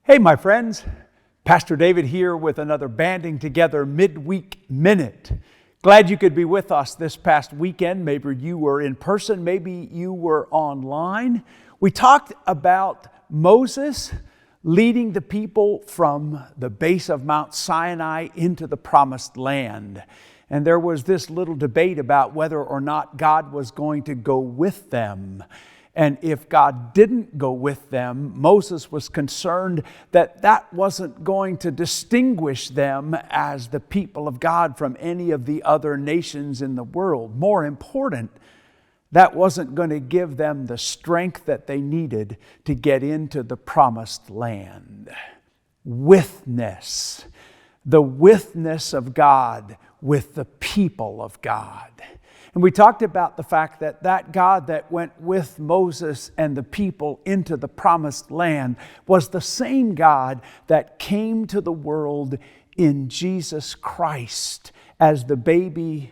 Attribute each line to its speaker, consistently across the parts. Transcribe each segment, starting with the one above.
Speaker 1: Hey, my friends. Pastor David here with another Banding Together Midweek Minute. Glad you could be with us this past weekend. Maybe you were in person, maybe you were online. We talked about Moses leading the people from the base of Mount Sinai into the Promised Land. And there was this little debate about whether or not God was going to go with them. And if God didn't go with them, Moses was concerned that that wasn't going to distinguish them as the people of God from any of the other nations in the world. More important, that wasn't going to give them the strength that they needed to get into the Promised Land. Witness, the witness of God with the people of God. And we talked about the fact that that God that went with Moses and the people into the Promised Land was the same God that came to the world in Jesus Christ as the baby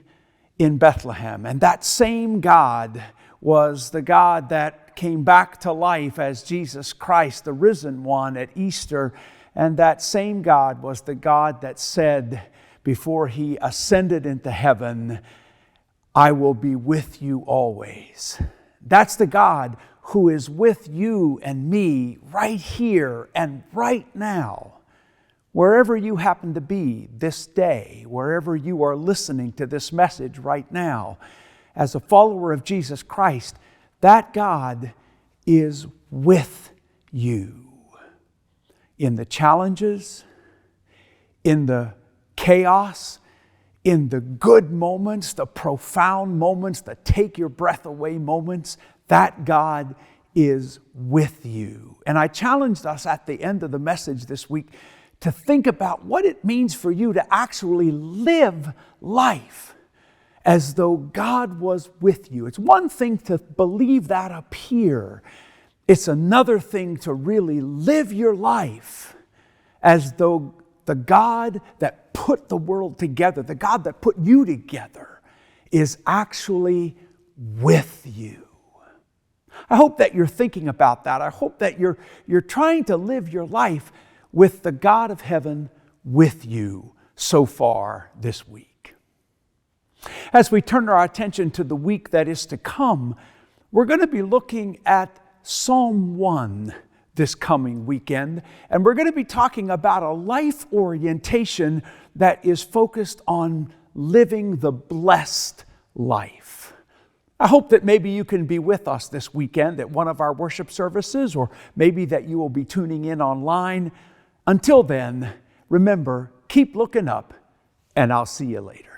Speaker 1: in Bethlehem. And that same God was the God that came back to life as Jesus Christ, the risen one, at Easter. And that same God was the God that said before He ascended into heaven, I will be with you always. That's the God who is with you and me right here and right now. Wherever you happen to be this day, wherever you are listening to this message right now, as a follower of Jesus Christ, that God is with you. In the challenges, in the chaos, in the good moments, the profound moments, the take your breath away moments, that God is with you. And I challenged us at the end of the message this week to think about what it means for you to actually live life as though God was with you. It's one thing to believe that up here. It's another thing to really live your life as though the God that put the world together, the God that put you together, is actually with you. I hope that you're thinking about that. I hope that you're trying to live your life with the God of heaven with you so far this week. As we turn our attention to the week that is to come, we're going to be looking at Psalm 1 this coming weekend, and we're going to be talking about a life orientation that is focused on living the blessed life. I hope that maybe you can be with us this weekend at one of our worship services, or maybe that you will be tuning in online. Until then, remember, keep looking up, and I'll see you later.